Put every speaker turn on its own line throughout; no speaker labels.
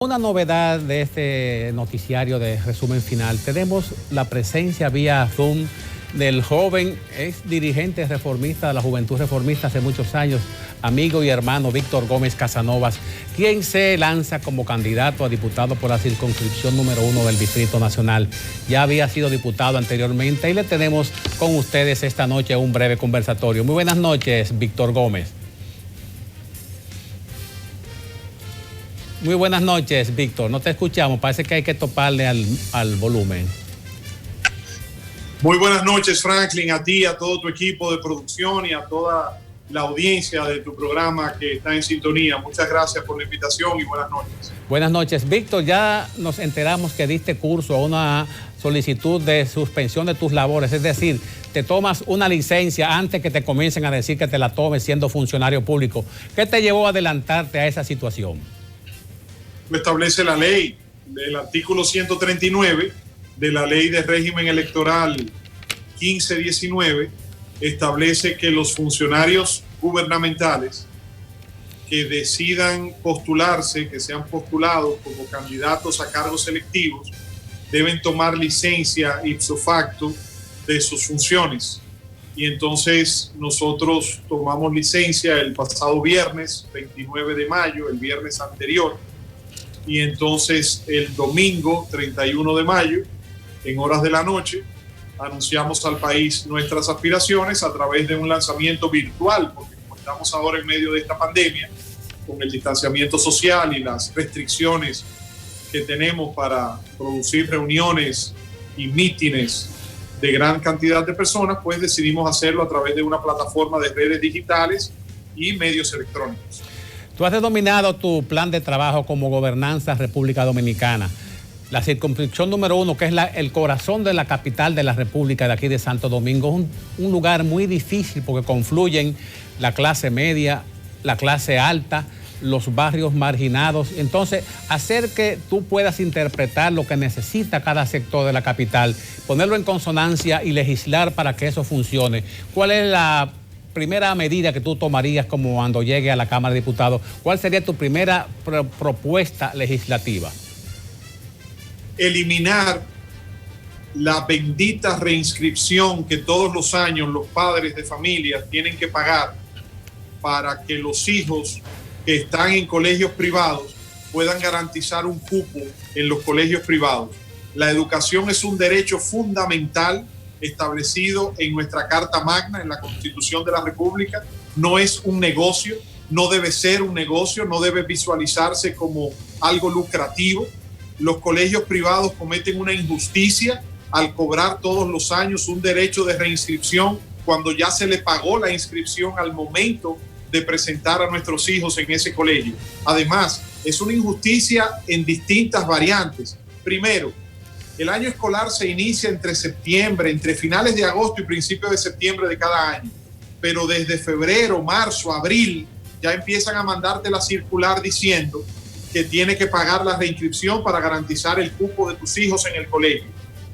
Una novedad de este noticiario de resumen final, tenemos la presencia vía Zoom del joven ex dirigente reformista de la Juventud Reformista hace muchos años, amigo y hermano Víctor Gómez Casanovas, quien se lanza como candidato a diputado por la circunscripción número 1 del Distrito Nacional. Ya había sido diputado anteriormente y le tenemos con ustedes esta noche un breve conversatorio. Muy buenas noches, Víctor Gómez. Muy buenas noches, Víctor. No te escuchamos. Parece que hay que toparle al volumen.
Muy buenas noches, Franklin, a ti, a todo tu equipo de producción y a toda la audiencia de tu programa que está en sintonía. Muchas gracias por la invitación y buenas noches.
Buenas noches, Víctor. Ya nos enteramos que diste curso a una solicitud de suspensión de tus labores, es decir, te tomas una licencia antes que te comiencen a decir que te la tomes siendo funcionario público. ¿Qué te llevó a adelantarte a esa situación?
Lo establece la ley del artículo 139 de la ley de régimen electoral 1519, establece que los funcionarios gubernamentales que decidan postularse, que sean postulados como candidatos a cargos electivos, deben tomar licencia ipso facto de sus funciones. Y entonces nosotros tomamos licencia el pasado viernes 29 de mayo, el viernes anterior, y entonces el domingo 31 de mayo, en horas de la noche, anunciamos al país nuestras aspiraciones a través de un lanzamiento virtual, porque como estamos ahora en medio de esta pandemia, con el distanciamiento social y las restricciones que tenemos para producir reuniones y mítines de gran cantidad de personas, pues decidimos hacerlo a través de una plataforma de redes digitales y medios electrónicos.
Tú has denominado tu plan de trabajo como Gobernanza República Dominicana. La circunscripción número 1, que es el corazón de la capital de la República de aquí de Santo Domingo, es un lugar muy difícil porque confluyen la clase media, la clase alta, los barrios marginados. Entonces, hacer que tú puedas interpretar lo que necesita cada sector de la capital, ponerlo en consonancia y legislar para que eso funcione. ¿Cuál es la primera medida que tú tomarías como cuando llegue a la Cámara de Diputados? ¿Cuál sería tu primera propuesta legislativa?
Eliminar la bendita reinscripción que todos los años los padres de familia tienen que pagar para que los hijos que están en colegios privados puedan garantizar un cupo en los colegios privados. La educación es un derecho fundamental establecido en nuestra Carta Magna, en la Constitución de la República. No es un negocio, no debe ser un negocio, no debe visualizarse como algo lucrativo. Los colegios privados cometen una injusticia al cobrar todos los años un derecho de reinscripción cuando ya se le pagó la inscripción al momento de presentar a nuestros hijos en ese colegio. Además, es una injusticia en distintas variantes. Primero, el año escolar se inicia entre finales de agosto y principios de septiembre de cada año, pero desde febrero, marzo, abril, ya empiezan a mandarte la circular diciendo que tiene que pagar la reinscripción para garantizar el cupo de tus hijos en el colegio.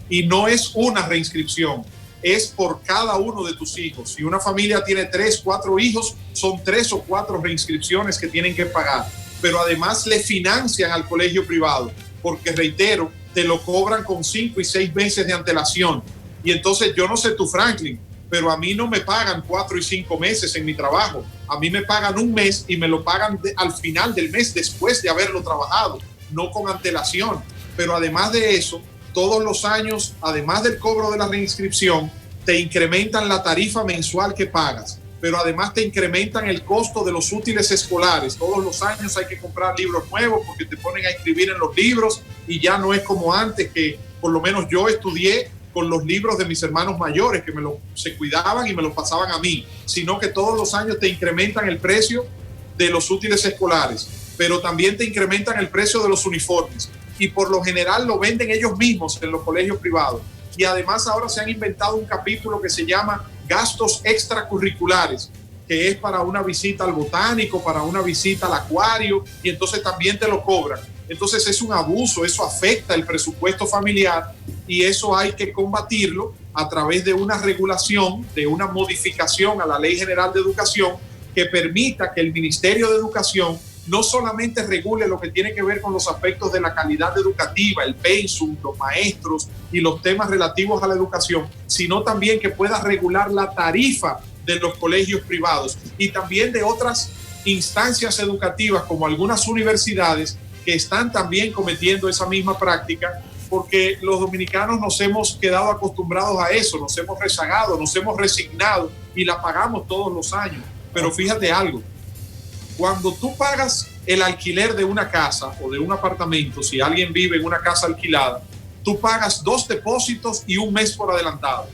Y no es una reinscripción, es por cada uno de tus hijos. Si una familia tiene 3, 4 hijos, son 3 o 4 reinscripciones que tienen que pagar. Pero además le financian al colegio privado, porque reitero, te lo cobran con 5 y 6 meses de antelación. Y entonces yo no sé tú, Franklin, pero a mí no me pagan 4 y 5 meses en mi trabajo. A mí me pagan un mes y me lo pagan al final del mes después de haberlo trabajado, no con antelación. Pero además de eso, todos los años, además del cobro de la reinscripción, te incrementan la tarifa mensual que pagas, pero además te incrementan el costo de los útiles escolares. Todos los años hay que comprar libros nuevos porque te ponen a escribir en los libros y ya no es como antes, que por lo menos yo estudié con los libros de mis hermanos mayores que se cuidaban y me los pasaban a mí, sino que todos los años te incrementan el precio de los útiles escolares, pero también te incrementan el precio de los uniformes y por lo general lo venden ellos mismos en los colegios privados. Y además ahora se han inventado un capítulo que se llama gastos extracurriculares, que es para una visita al botánico, para una visita al acuario, y entonces también te lo cobran. Entonces es un abuso, eso afecta el presupuesto familiar y eso hay que combatirlo a través de una regulación, de una modificación a la Ley General de Educación que permita que el Ministerio de Educación no solamente regule lo que tiene que ver con los aspectos de la calidad educativa, el pensum, los maestros y los temas relativos a la educación, sino también que pueda regular la tarifa de los colegios privados y también de otras instancias educativas como algunas universidades que están también cometiendo esa misma práctica, porque los dominicanos nos hemos quedado acostumbrados a eso, nos hemos rezagado, nos hemos resignado y la pagamos todos los años. Pero fíjate algo, cuando tú pagas el alquiler de una casa o de un apartamento, si alguien vive en una casa alquilada, tú pagas 2 depósitos y 1 mes por adelantado,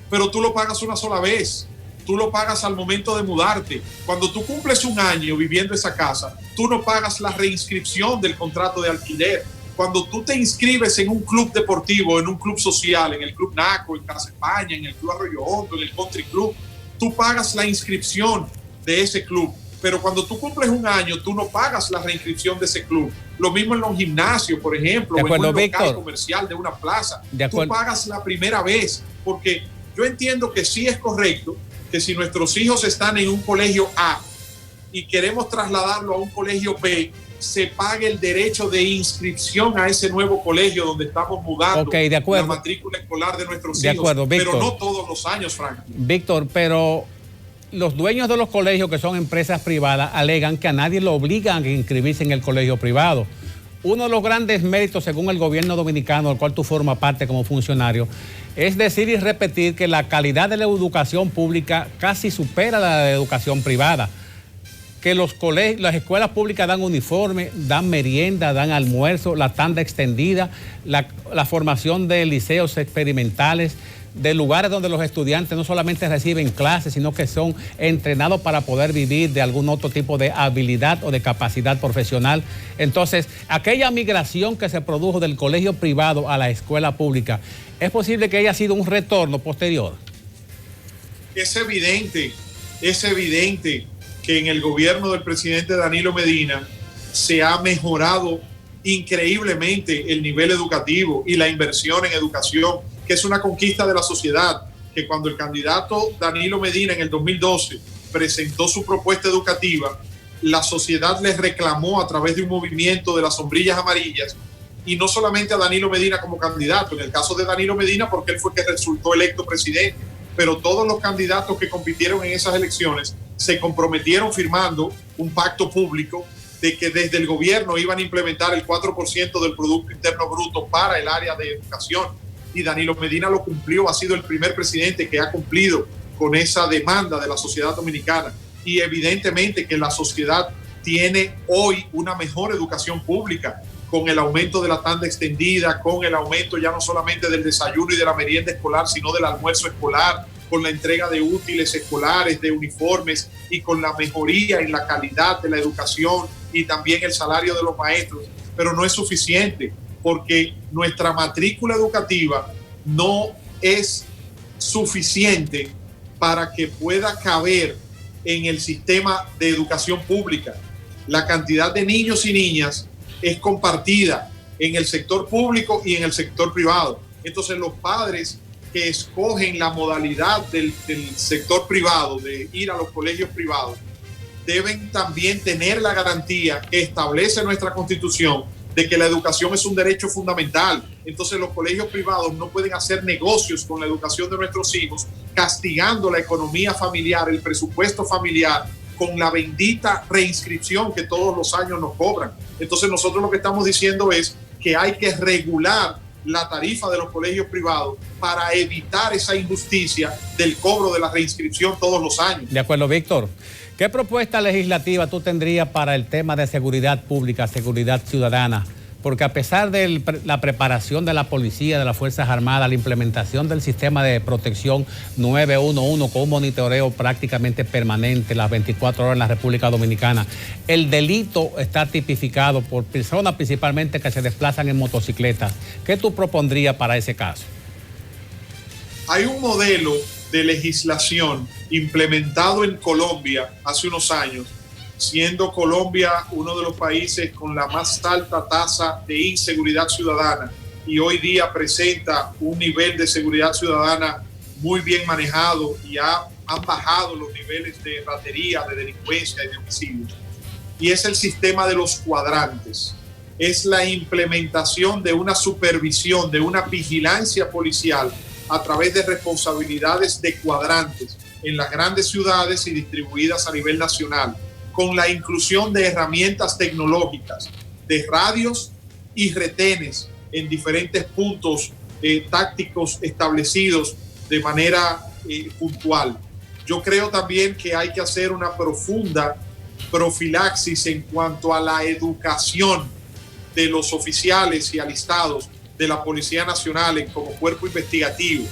pero tú lo pagas una sola vez. Tú lo pagas al momento de mudarte. Cuando tú cumples 1 año viviendo esa casa, tú no pagas la reinscripción del contrato de alquiler. Cuando tú te inscribes en un club deportivo, en un club social, en el Club Naco, en Casa España, en el Club Arroyo Hondo, en el Country Club, tú pagas la inscripción de ese club. Pero cuando tú cumples 1 año, tú no pagas la reinscripción de ese club. Lo mismo en los gimnasios, por ejemplo, o en un local comercial de una plaza. Tú pagas la primera vez, porque yo entiendo que sí es correcto que si nuestros hijos están en un colegio A y queremos trasladarlo a un colegio B, se pague el derecho de inscripción a ese nuevo colegio donde estamos mudando la matrícula escolar de nuestros hijos. Pero no todos los años, Frank.
Víctor, pero los dueños de los colegios, que son empresas privadas, alegan que a nadie lo obligan a inscribirse en el colegio privado. Uno de los grandes méritos, según el gobierno dominicano, del cual tú formas parte como funcionario, es decir y repetir que la calidad de la educación pública casi supera la de la educación privada. Que los colegios, las escuelas públicas dan uniforme, dan merienda, dan almuerzo, la tanda extendida, la formación de liceos experimentales, de lugares donde los estudiantes no solamente reciben clases, sino que son entrenados para poder vivir de algún otro tipo de habilidad o de capacidad profesional. Entonces, aquella migración que se produjo del colegio privado a la escuela pública, ¿es posible que haya sido un retorno posterior?
Es evidente que en el gobierno del presidente Danilo Medina se ha mejorado increíblemente el nivel educativo y la inversión en educación, que es una conquista de la sociedad, que cuando el candidato Danilo Medina en el 2012 presentó su propuesta educativa, la sociedad les reclamó a través de un movimiento de las sombrillas amarillas, y no solamente a Danilo Medina como candidato, en el caso de Danilo Medina porque él fue que resultó electo presidente, pero todos los candidatos que compitieron en esas elecciones se comprometieron firmando un pacto público de que desde el gobierno iban a implementar el 4% del Producto Interno Bruto para el área de educación. Y Danilo Medina lo cumplió, ha sido el primer presidente que ha cumplido con esa demanda de la sociedad dominicana. Y evidentemente que la sociedad tiene hoy una mejor educación pública, con el aumento de la tanda extendida, con el aumento ya no solamente del desayuno y de la merienda escolar, sino del almuerzo escolar, con la entrega de útiles escolares, de uniformes y con la mejoría en la calidad de la educación y también el salario de los maestros. Pero no es suficiente, porque nuestra matrícula educativa no es suficiente para que pueda caber en el sistema de educación pública. La cantidad de niños y niñas es compartida en el sector público y en el sector privado. Entonces los padres que escogen la modalidad del sector privado, de ir a los colegios privados, deben también tener la garantía que establece nuestra Constitución de que la educación es un derecho fundamental. Entonces los colegios privados no pueden hacer negocios con la educación de nuestros hijos, castigando la economía familiar, el presupuesto familiar, con la bendita reinscripción que todos los años nos cobran. Entonces nosotros lo que estamos diciendo es que hay que regular la tarifa de los colegios privados para evitar esa injusticia del cobro de la reinscripción todos los años.
De acuerdo, Víctor. ¿Qué propuesta legislativa tú tendrías para el tema de seguridad pública, seguridad ciudadana? Porque a pesar de la preparación de la policía, de las Fuerzas Armadas, la implementación del sistema de protección 911 con un monitoreo prácticamente permanente las 24 horas en la República Dominicana, el delito está tipificado por personas principalmente que se desplazan en motocicletas. ¿Qué tú propondrías para ese caso?
Hay un modelo de legislación implementado en Colombia hace unos años, siendo Colombia uno de los países con la más alta tasa de inseguridad ciudadana, y hoy día presenta un nivel de seguridad ciudadana muy bien manejado y han bajado los niveles de ratería, de delincuencia y de homicidios. y es el sistema de los cuadrantes. Es la implementación de una supervisión, de una vigilancia policial a través de responsabilidades de cuadrantes en las grandes ciudades y distribuidas a nivel nacional, con la inclusión de herramientas tecnológicas, de radios y retenes en diferentes puntos tácticos establecidos de manera puntual. Yo creo también que hay que hacer una profunda profilaxis en cuanto a la educación de los oficiales y alistados de la Policía Nacional como cuerpo investigativo,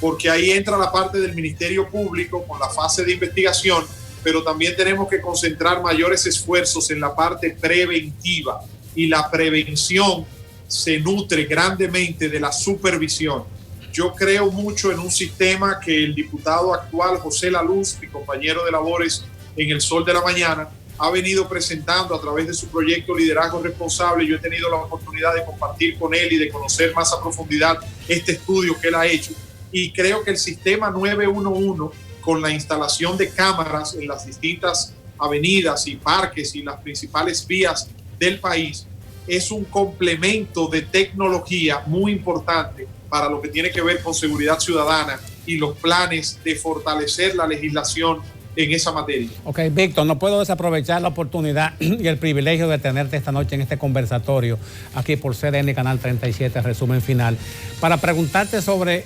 porque ahí entra la parte del Ministerio Público con la fase de investigación, pero también tenemos que concentrar mayores esfuerzos en la parte preventiva, y la prevención se nutre grandemente de la supervisión. Yo creo mucho en un sistema que el diputado actual, José Laluz, mi compañero de labores en El Sol de la Mañana, ha venido presentando a través de su proyecto Liderazgo Responsable. Yo he tenido la oportunidad de compartir con él y de conocer más a profundidad este estudio que él ha hecho. Y creo que el sistema 911, con la instalación de cámaras en las distintas avenidas y parques y las principales vías del país, es un complemento de tecnología muy importante para lo que tiene que ver con seguridad ciudadana y los planes de fortalecer la legislación en esa materia.
Ok, Víctor, no puedo desaprovechar la oportunidad y el privilegio de tenerte esta noche en este conversatorio aquí por CDN Canal 37, resumen final, para preguntarte sobre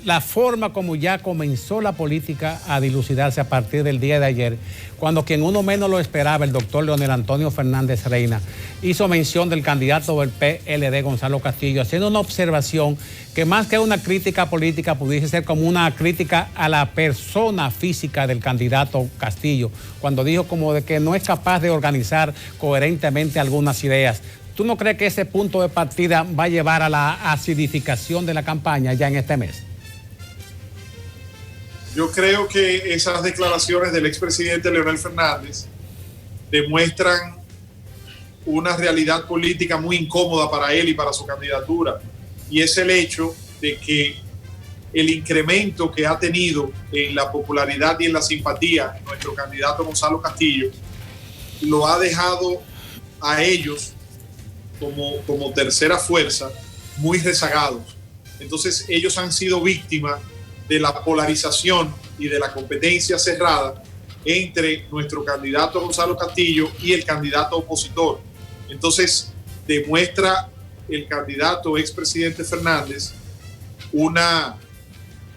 la forma como ya comenzó la política a dilucidarse a partir del día de ayer, cuando quien uno menos lo esperaba, el doctor Leonel Antonio Fernández Reina, hizo mención del candidato del PLD, Gonzalo Castillo, haciendo una observación que más que una crítica política pudiese ser como una crítica a la persona física del candidato Castillo, cuando dijo como de que no es capaz de organizar coherentemente algunas ideas. ¿Tú no crees que ese punto de partida va a llevar a la acidificación de la campaña ya en este mes?
Yo creo que esas declaraciones del expresidente Leonel Fernández demuestran una realidad política muy incómoda para él y para su candidatura, y es el hecho de que el incremento que ha tenido en la popularidad y en la simpatía nuestro candidato Gonzalo Castillo lo ha dejado a ellos como tercera fuerza muy rezagados. Entonces ellos han sido víctimas de la polarización y de la competencia cerrada entre nuestro candidato Gonzalo Castillo y el candidato opositor. Entonces demuestra el candidato expresidente Fernández una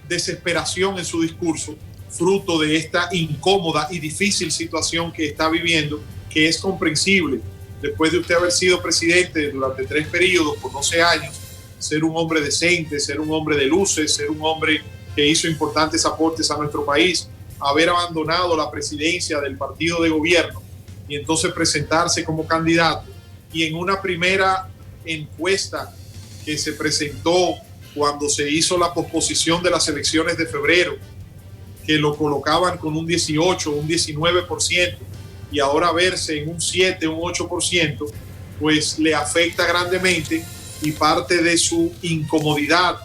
desesperación en su discurso, fruto de esta incómoda y difícil situación que está viviendo, que es comprensible. Después de usted haber sido presidente durante 3 periodos por 12 años, ser un hombre decente, ser un hombre de luces, ser un hombre que hizo importantes aportes a nuestro país, haber abandonado la presidencia del partido de gobierno y entonces presentarse como candidato, y en una primera encuesta que se presentó cuando se hizo la posposición de las elecciones de febrero, que lo colocaban con un 18, un 19%, y ahora verse en un 7, un 8%, pues le afecta grandemente, y parte de su incomodidad,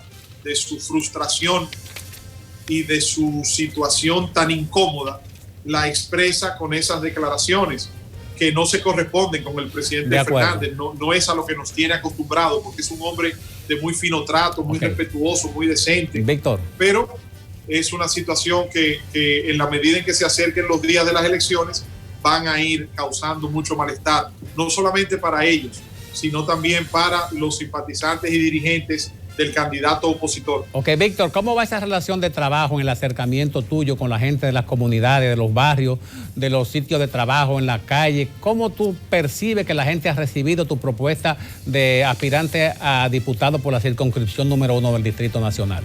de su frustración y de su situación tan incómoda la expresa con esas declaraciones que no se corresponden con el presidente Fernández. No es a lo que nos tiene acostumbrado, porque es un hombre de muy fino trato, muy respetuoso, muy decente.
Víctor.
Pero es una situación que en la medida en que se acerquen los días de las elecciones van a ir causando mucho malestar, no solamente para ellos, sino también para los simpatizantes y dirigentes del candidato opositor.
Ok, Víctor, ¿cómo va esa relación de trabajo en el acercamiento tuyo con la gente de las comunidades, de los barrios, de los sitios de trabajo, en la calle? ¿Cómo tú percibes que la gente ha recibido tu propuesta de aspirante a diputado por la circunscripción número 1 del Distrito Nacional?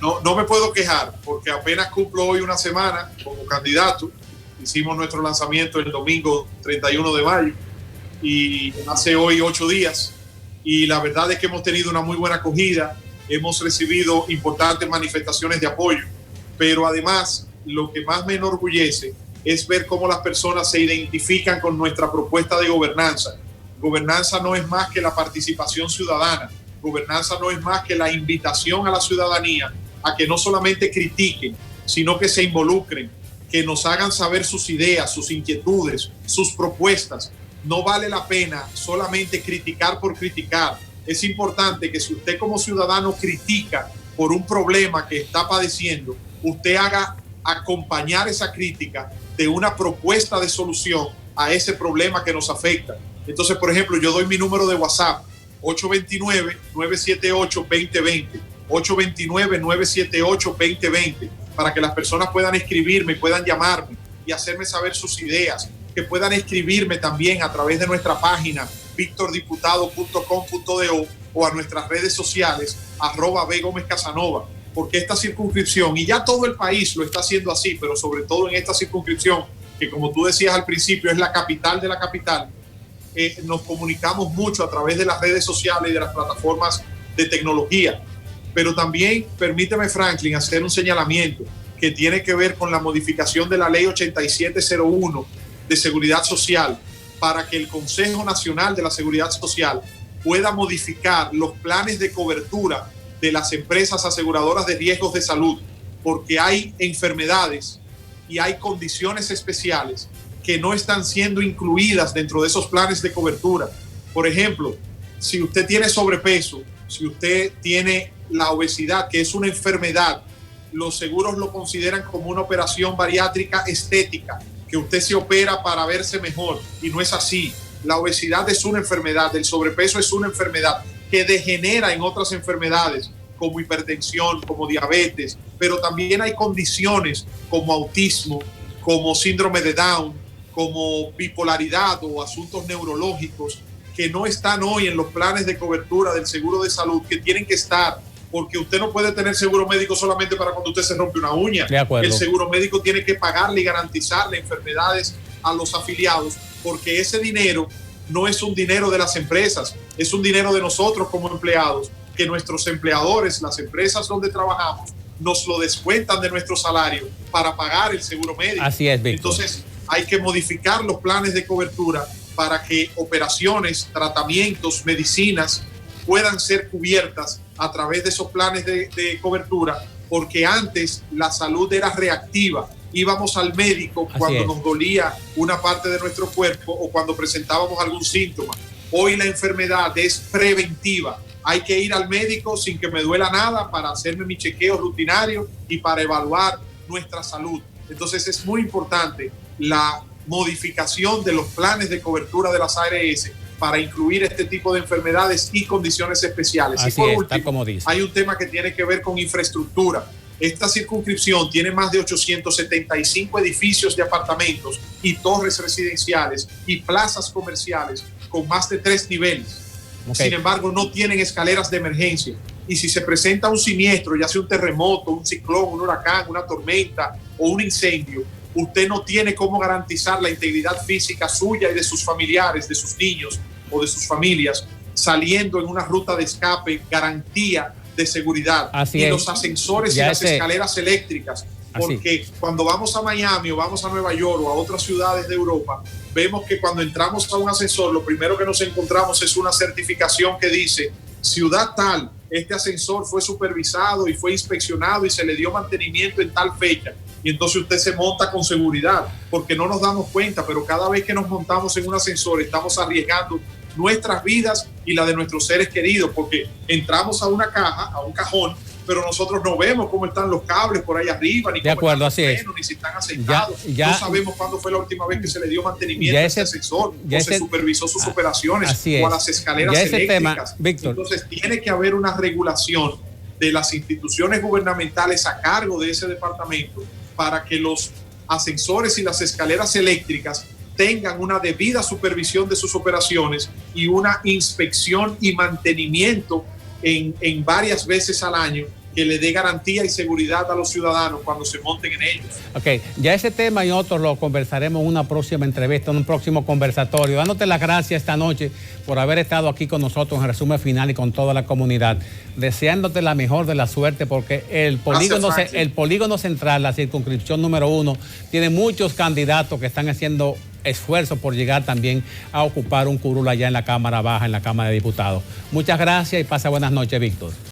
No me puedo quejar, porque apenas cumplo hoy una semana como candidato. Hicimos nuestro lanzamiento el domingo 31 de mayo y hace hoy 8 días. Y la verdad es que hemos tenido una muy buena acogida, hemos recibido importantes manifestaciones de apoyo, pero además lo que más me enorgullece es ver cómo las personas se identifican con nuestra propuesta de gobernanza. Gobernanza no es más que la participación ciudadana, gobernanza no es más que la invitación a la ciudadanía a que no solamente critiquen, sino que se involucren, que nos hagan saber sus ideas, sus inquietudes, sus propuestas. No vale la pena solamente criticar por criticar. Es importante que si usted como ciudadano critica por un problema que está padeciendo, usted haga acompañar esa crítica de una propuesta de solución a ese problema que nos afecta. Entonces, por ejemplo, yo doy mi número de WhatsApp, 829-978-2020, 829-978-2020, para que las personas puedan escribirme, puedan llamarme y hacerme saber sus ideas, que puedan escribirme también a través de nuestra página victordiputado.com.do o a nuestras redes sociales @BGómezCasanova, porque esta circunscripción, y ya todo el país lo está haciendo así, pero sobre todo en esta circunscripción, que como tú decías al principio es la capital de la capital, nos comunicamos mucho a través de las redes sociales y de las plataformas de tecnología. Pero también, permíteme, Franklin, hacer un señalamiento que tiene que ver con la modificación de la ley 8701 de Seguridad Social, para que el Consejo Nacional de la Seguridad Social pueda modificar los planes de cobertura de las empresas aseguradoras de riesgos de salud, porque hay enfermedades y hay condiciones especiales que no están siendo incluidas dentro de esos planes de cobertura. Por ejemplo, si usted tiene sobrepeso, si usted tiene la obesidad, que es una enfermedad, los seguros lo consideran como una operación bariátrica estética, que usted se opera para verse mejor, y no es así. La obesidad es una enfermedad, el sobrepeso es una enfermedad que degenera en otras enfermedades como hipertensión, como diabetes, pero también hay condiciones como autismo, como síndrome de Down, como bipolaridad o asuntos neurológicos que no están hoy en los planes de cobertura del seguro de salud, que tienen que estar, porque usted no puede tener seguro médico solamente para cuando usted se rompe una uña. El seguro médico tiene que pagarle y garantizarle enfermedades a los afiliados, porque ese dinero no es un dinero de las empresas, es un dinero de nosotros como empleados, que nuestros empleadores, las empresas donde trabajamos, nos lo descuentan de nuestro salario para pagar el seguro médico.
Así es, Víctor.
Entonces hay que modificar los planes de cobertura para que operaciones, tratamientos, medicinas puedan ser cubiertas a través de esos planes de cobertura, porque antes la salud era reactiva. Íbamos al médico cuando nos dolía una parte de nuestro cuerpo o cuando presentábamos algún síntoma. Hoy la enfermedad es preventiva. Hay que ir al médico sin que me duela nada para hacerme mi chequeo rutinario y para evaluar nuestra salud. Entonces es muy importante la modificación de los planes de cobertura de las ARS para incluir este tipo de enfermedades y condiciones especiales.
Así
y por
es,
último,
como dice,
hay un tema que tiene que ver con infraestructura. Esta circunscripción tiene más de 875 edificios de apartamentos y torres residenciales y plazas comerciales con más de 3 niveles. Sin embargo, no tienen escaleras de emergencia. Y si se presenta un siniestro, ya sea un terremoto, un ciclón, un huracán, una tormenta o un incendio, usted no tiene cómo garantizar la integridad física suya y de sus familiares, de sus niños o de sus familias, saliendo en una ruta de escape, garantía de seguridad.
Así
y
es.
Los ascensores y las escaleras eléctricas, porque cuando vamos a Miami o vamos a Nueva York o a otras ciudades de Europa, vemos que cuando entramos a un ascensor, lo primero que nos encontramos es una certificación que dice ciudad tal, este ascensor fue supervisado y fue inspeccionado y se le dio mantenimiento en tal fecha. Y entonces usted se monta con seguridad, porque no nos damos cuenta, pero cada vez que nos montamos en un ascensor estamos arriesgando nuestras vidas y la de nuestros seres queridos, porque entramos a una caja, a un cajón, pero nosotros no vemos cómo están los cables por ahí arriba, ni cómo están los frenos, ni si están aceitados. No sabemos cuándo fue la última vez que se le dio mantenimiento a ese ascensor, o se supervisó sus operaciones, o a las escaleras eléctricas. Entonces tiene que haber una regulación de las instituciones gubernamentales a cargo de ese departamento para que los ascensores y las escaleras eléctricas tengan una debida supervisión de sus operaciones y una inspección y mantenimiento en varias veces al año que le dé garantía y seguridad a los ciudadanos cuando se monten en ellos.
Ok, ya ese tema y otros lo conversaremos en una próxima entrevista, en un próximo conversatorio. Dándote las gracias esta noche por haber estado aquí con nosotros en Resumen Final y con toda la comunidad. Deseándote la mejor de la suerte, porque el polígono central, la circunscripción número 1, tiene muchos candidatos que están haciendo esfuerzos por llegar también a ocupar un curul allá en la Cámara Baja, en la Cámara de Diputados. Muchas gracias y pasa buenas noches, Víctor.